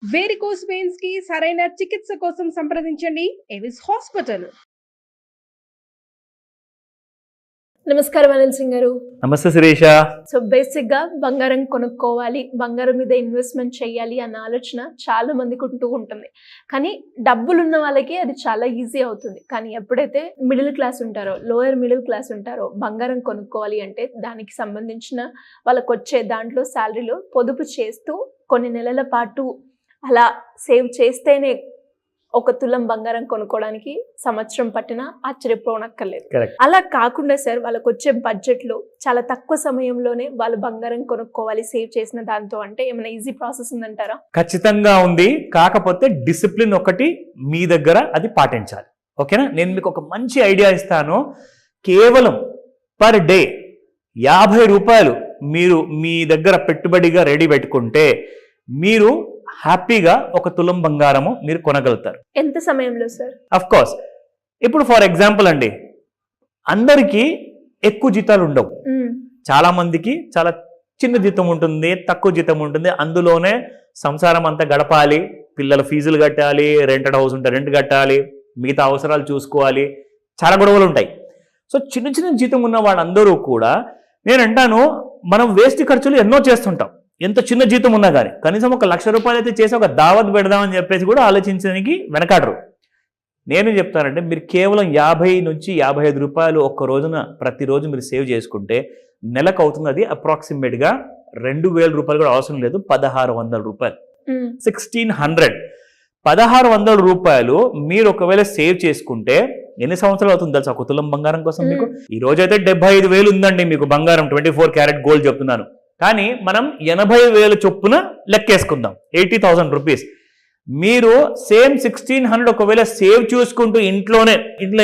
Varicose veins కి సరైన చికిత్స కోసం సంప్రదించండి ఎవిస్ హాస్పిటల్. నమస్కారం అనిల్ సింగ్ గారు. నమస్తే శిరీష. సో బేసిక్ గా బంగారం కొనుక్కోవాలి, బంగారం మీద ఇన్వెస్ట్మెంట్ చేయాలి అన్న ఆలోచన చాలా మందికి ఉంటూ ఉంటుంది. కానీ డబ్బులు ఉన్న వాళ్ళకి అది చాలా ఈజీ అవుతుంది. కానీ ఎప్పుడైతే మిడిల్ క్లాస్ ఉంటారో, లోయర్ మిడిల్ క్లాస్ ఉంటారో, బంగారం కొనుక్కోవాలి అంటే దానికి సంబంధించిన వాళ్ళకి వచ్చే దాంట్లో శాలరీలో పొదుపు చేస్తూ కొన్ని నెలల పాటు అలా సేవ్ చేస్తేనే ఒక తులం బంగారం కొనుక్కోవడానికి సంవత్సరం పట్టినా ఆశ్చర్యపోనక్కర్లేదు. అలా కాకుండా సార్ వాళ్ళకి వచ్చే బడ్జెట్లో చాలా తక్కువ సమయంలోనే వాళ్ళు బంగారం కొనుక్కోవాలి సేవ్ చేసిన దాంతో అంటే ఏమైనా ఈజీ ప్రాసెస్ ఉందంటారా? ఖచ్చితంగా ఉంది. కాకపోతే డిసిప్లిన్ ఒకటి మీ దగ్గర అది పాటించాలి. ఓకేనా? నేను మీకు ఒక మంచి ఐడియా ఇస్తాను. కేవలం పర్ డే 50 రూపాయలు మీరు మీ దగ్గర పెట్టుబడిగా రెడీ పెట్టుకుంటే మీరు హ్యాపీగా ఒక తులం బంగారము మీరు కొనగలుగుతారు. ఎంత సమయంలో సార్? అఫ్ కోర్స్ ఇప్పుడు ఫర్ ఎగ్జాంపుల్ అండి, అందరికీ ఎక్కువ జీతాలు ఉండవు. చాలా మందికి చాలా చిన్న జీతం ఉంటుంది, తక్కువ జీతం ఉంటుంది. అందులోనే సంసారం అంతా గడపాలి, పిల్లల ఫీజులు కట్టాలి, రెంటెడ్ హౌస్ ఉంటే రెంట్ కట్టాలి, మిగతా అవసరాలు చూసుకోవాలి, చాలా గొడవలు ఉంటాయి. సో చిన్న చిన్న జీతం ఉన్న వాళ్ళందరూ కూడా నేను అంటాను, మనం వేస్ట్ ఖర్చులు ఎన్నో చేస్తుంటాం. ఎంత చిన్న జీతం ఉన్నా కానీ కనీసం ఒక 1,00,000 రూపాయలు అయితే చేసి ఒక దావత్ పెడదామని చెప్పేసి కూడా ఆలోచించడానికి వెనకాడరు. నేను చెప్తానంటే మీరు కేవలం 50 నుంచి 55 రూపాయలు ఒక్క రోజున ప్రతిరోజు మీరు సేవ్ చేసుకుంటే నెలకు అవుతుంది అది అప్రాక్సిమేట్గా 2,000 రూపాయలు కూడా అవసరం లేదు, 1,600 రూపాయలు. 1,600 1,600 రూపాయలు మీరు ఒకవేళ సేవ్ చేసుకుంటే ఎన్ని సంవత్సరాలు అవుతుంది తెలుసా ఒక తులం బంగారం కోసం? మీకు ఈ రోజైతే 75,000 ఉందండి మీకు బంగారం, 24 క్యారెట్ గోల్డ్ చెప్తున్నాను. కానీ మనం 80,000 చొప్పున లెక్కేసుకుందాం, 80,000 రూపీస్. మీరు సేమ్ 1,600 ఒకవేళ సేవ్ చూసుకుంటూ ఇంట్లో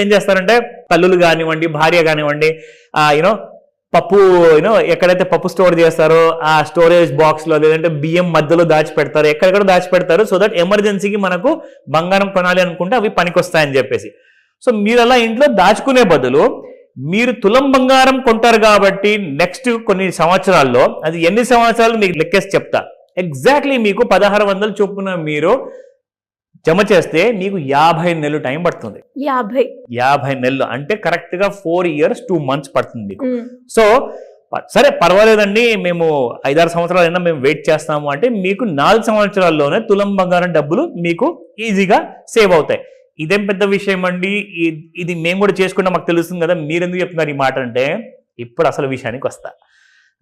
ఏం చేస్తారంటే తల్లులు కానివ్వండి, భార్య కానివ్వండి, పప్పు ఎక్కడైతే పప్పు స్టోర్ చేస్తారో ఆ స్టోరేజ్ బాక్స్ లో, లేదంటే బియ్యం మధ్యలో దాచిపెడతారు, ఎక్కడెక్కడ దాచిపెడతారు. సో దట్ ఎమర్జెన్సీకి మనకు బంగారం కొనాలి అనుకుంటే అవి పనికొస్తాయని చెప్పేసి. సో మీరు అలా ఇంట్లో దాచుకునే బదులు మీరు తులం బంగారం కొంటారు కాబట్టి నెక్స్ట్ కొన్ని సంవత్సరాల్లో, అది ఎన్ని సంవత్సరాలు మీకు లెక్కేసి చెప్తా, ఎగ్జాక్ట్లీ మీకు 1,600 చొప్పున మీరు జమ చేస్తే మీకు 50 నెలలు టైం పడుతుంది. 50 నెలలు అంటే కరెక్ట్ గా 4 years 2 months పడుతుంది మీకు. సో సరే పర్వాలేదండి, మేము 5-6 సంవత్సరాలైనా మేము వెయిట్ చేస్తాము అంటే మీకు 4 సంవత్సరాల్లోనే తులం బంగారం డబ్బులు మీకు ఈజీగా సేవ్ అవుతాయి. ఇదేం పెద్ద విషయం అండి, ఇది మేము కూడా చేసుకుంటే మాకు తెలుస్తుంది కదా, మీరెందుకు చెప్తున్నారు ఈ మాట అంటే, ఇప్పుడు అసలు విషయానికి వస్తా.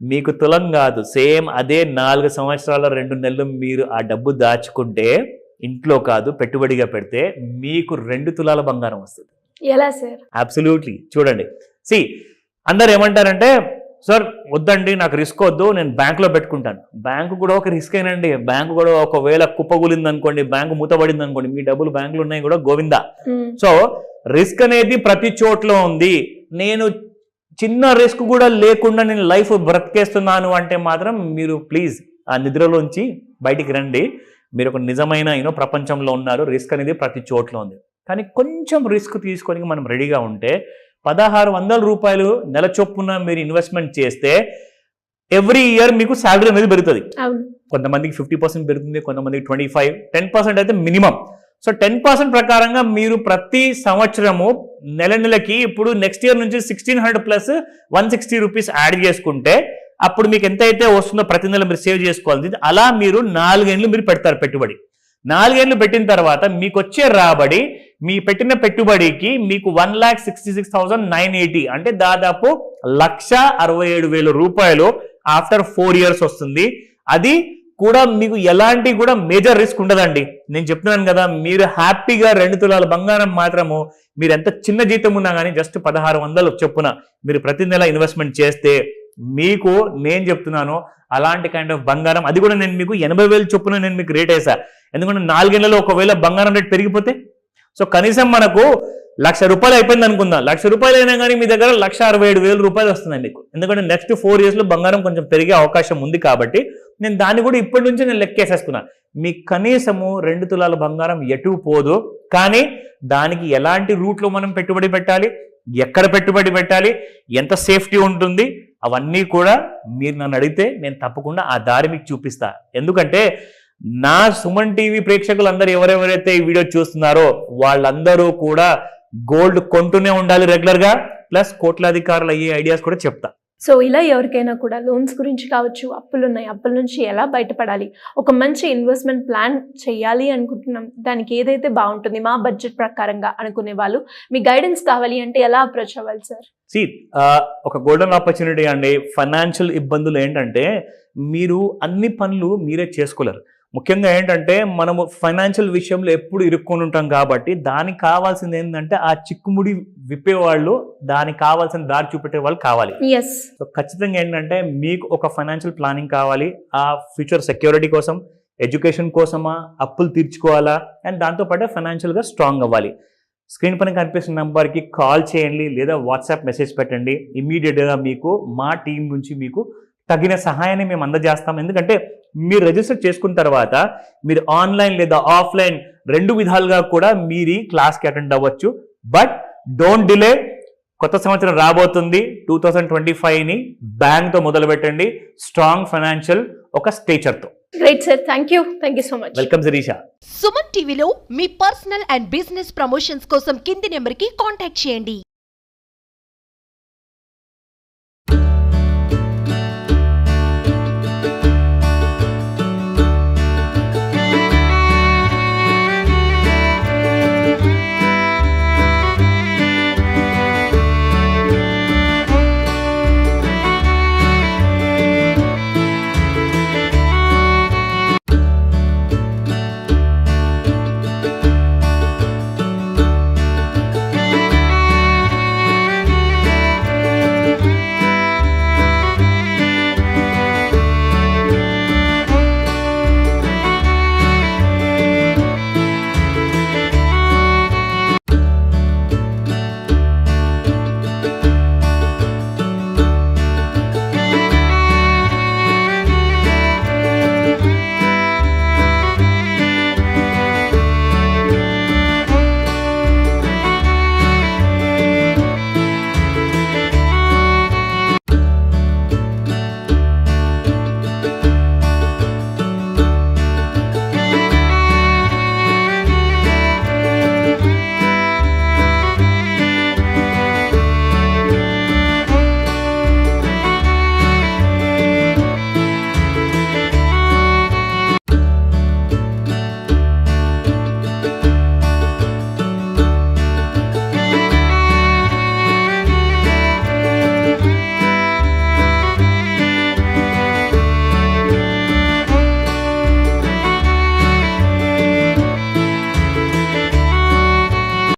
మీకు తులం కాదు, సేమ్ అదే 4 సంవత్సరాల 2 నెలలు మీరు ఆ డబ్బు దాచుకుంటే, ఇంట్లో కాదు పెట్టుబడిగా పెడితే మీకు 2 తులాల బంగారం వస్తుంది. ఎలా సార్? అబ్సల్యూట్లీ. చూడండి, అందరు ఏమంటారంటే, సార్ వద్దండి నాకు రిస్క్ వద్దు, నేను బ్యాంకులో పెట్టుకుంటాను. బ్యాంకు కూడా ఒక రిస్క్ ఏనండి. బ్యాంకు కూడా ఒకవేళ కుప్పగులింది అనుకోండి, బ్యాంకు మూతపడింది అనుకోండి, మీ డబ్బులు బ్యాంకులు ఉన్నాయి కూడా గోవిందా. సో రిస్క్ అనేది ప్రతి చోట్ల ఉంది. నేను చిన్న రిస్క్ కూడా లేకుండా నేను లైఫ్ బ్రతికేస్తున్నాను అంటే మాత్రం మీరు ప్లీజ్ ఆ నిద్రలోంచి బయటికి రండి. మీరు ఒక నిజమైన ప్రపంచంలో ఉన్నారు. రిస్క్ అనేది ప్రతి చోట్ల ఉంది. కానీ కొంచెం రిస్క్ తీసుకొని మనం రెడీగా ఉంటే 1,600 రూపాయలు నెల చొప్పున మీరు ఇన్వెస్ట్మెంట్ చేస్తే ఎవ్రీ ఇయర్ మీకు శాలరీ అనేది పెరుగుతుంది. కొంతమందికి 50% పెరుగుతుంది, కొంతమందికి 25, 10% అయితే మినిమం. సో 10% ప్రకారంగా మీరు ప్రతి సంవత్సరము నెలకి ఇప్పుడు నెక్స్ట్ ఇయర్ నుంచి 1,600 ప్లస్ 160 రూపీస్ యాడ్ చేసుకుంటే అప్పుడు మీకు ఎంత అయితే వస్తుందో ప్రతి నెల మీరు సేవ్ చేసుకోవాలి. అలా మీరు 4 ఏళ్ళు మీరు పెడతారు పెట్టుబడి. 4 ఏళ్ళు పెట్టిన తర్వాత మీకు వచ్చే రాబడి మీ పెట్టిన పెట్టుబడికి మీకు 1,66,980 అంటే దాదాపు 1,67,000 రూపాయలు ఆఫ్టర్ 4 years వస్తుంది. అది కూడా మీకు ఎలాంటి కూడా మేజర్ రిస్క్ ఉండదండి. నేను చెప్తున్నాను కదా, మీరు హ్యాపీగా 2 తులాల బంగారం మాత్రము మీరు ఎంత చిన్న జీతం ఉన్నా కానీ జస్ట్ 1,600 చొప్పున మీరు ప్రతి నెల ఇన్వెస్ట్మెంట్ చేస్తే మీకు నేను చెప్తున్నాను అలాంటి కైండ్ ఆఫ్ బంగారం, అది కూడా నేను మీకు 80,000 చొప్పున నేను మీకు రేట్ వేసా. ఎందుకంటే 4 ఏళ్లలో ఒకవేళ బంగారం రేట్ పెరిగిపోతే, సో కనీసం మనకు 1,00,000 రూపాయలు అయిపోయింది అనుకుందాం. 1,00,000 రూపాయలు అయినా కానీ మీ దగ్గర 1,67,000 రూపాయలు వస్తుంది మీకు. ఎందుకంటే నెక్స్ట్ 4 years లో బంగారం కొంచెం పెరిగే అవకాశం ఉంది కాబట్టి నేను దాన్ని కూడా ఇప్పటి నుంచి నేను లెక్కేసేసుకున్నాను. మీకు కనీసము 2 తులాల బంగారం ఎటు పోదు. కానీ దానికి ఎలాంటి రూట్లో మనం పెట్టుబడి పెట్టాలి, ఎక్కడ పెట్టుబడి పెట్టాలి, ఎంత సేఫ్టీ ఉంటుంది, అవన్నీ కూడా మీరు నన్ను అడిగితే నేను తప్పకుండా ఆ దారి మీకు చూపిస్తా. ఎందుకంటే నా సుమన్ టీవీ ప్రేక్షకులందరూ ఎవరెవరైతే ఈ వీడియో చూస్తున్నారో వాళ్ళందరూ కూడా గోల్డ్ కొంటూనే ఉండాలి రెగ్యులర్ గా, ప్లస్ కోట్లాధికారులు అయ్యే ఐడియాస్ కూడా చెప్తా. సో ఇలా ఎవరికైనా కూడా లోన్స్ గురించి కావచ్చు, అప్పులు ఉన్నాయి, అప్పుల నుంచి ఎలా బయటపడాలి, ఒక మంచి ఇన్వెస్ట్మెంట్ ప్లాన్ చేయాలి అనుకుంటున్నాం, దానికి ఏదైతే బాగుంటుంది మా బడ్జెట్ ప్రకారంగా అనుకునే వాళ్ళు మీ గైడెన్స్ కావాలి అంటే ఎలా అప్రోచ్ అవ్వాలి సార్? ఒక గోల్డెన్ ఆపర్చునిటీ అండి. ఫైనాన్షియల్ ఇబ్బందులు ఏంటంటే మీరు అన్ని పనులు మీరే చేసుకోలేరు. ముఖ్యంగా ఏంటంటే మనము ఫైనాన్షియల్ విషయంలో ఎప్పుడు ఇరుక్కొని ఉంటాం కాబట్టి దానికి కావాల్సింది ఏంటంటే ఆ చిక్కుముడి విప్పేవాళ్ళు, దానికి కావాల్సిన దారి చూపెట్టే వాళ్ళు కావాలి. సో ఖచ్చితంగా ఏంటంటే మీకు ఒక ఫైనాన్షియల్ ప్లానింగ్ కావాలి. ఆ ఫ్యూచర్ సెక్యూరిటీ కోసం, ఎడ్యుకేషన్ కోసమా, అప్పులు తీర్చుకోవాలా, అండ్ దాంతోపాటు ఫైనాన్షియల్గా స్ట్రాంగ్ అవ్వాలి. స్క్రీన్ పైన కనిపిస్తున్న నెంబర్కి కాల్ చేయండి లేదా వాట్సాప్ మెసేజ్ పెట్టండి. ఇమీడియట్గా మీకు మా టీం నుంచి మీకు తగిన సహాయాన్ని మేము అందజేస్తాం. ఎందుకంటే మీరు రిజిస్టర్ చేసుకున్న తర్వాత మీరు ఆన్లైన్ లేదా ఆఫ్లైన్ 2 విధాలుగా కూడా మీరు ఈ క్లాస్కి అటెండ్ అవ్వచ్చు. But don't delay. కొత్త సంవత్సరం రాబోతుంది 2025ని బ్యాంక్తో మొదలు పెట్టండి, స్ట్రాంగ్ ఫైనాన్షియల్ ఒక స్టేచర్తో. Great sir, thank you so much. Welcome Shirisha. Suman టీవీలో మీ పర్సనల్ అండ్ బిజినెస్ ప్రమోషన్స్ కోసం కింది నెంబర్కి కాంటాక్ట్ చేయండి.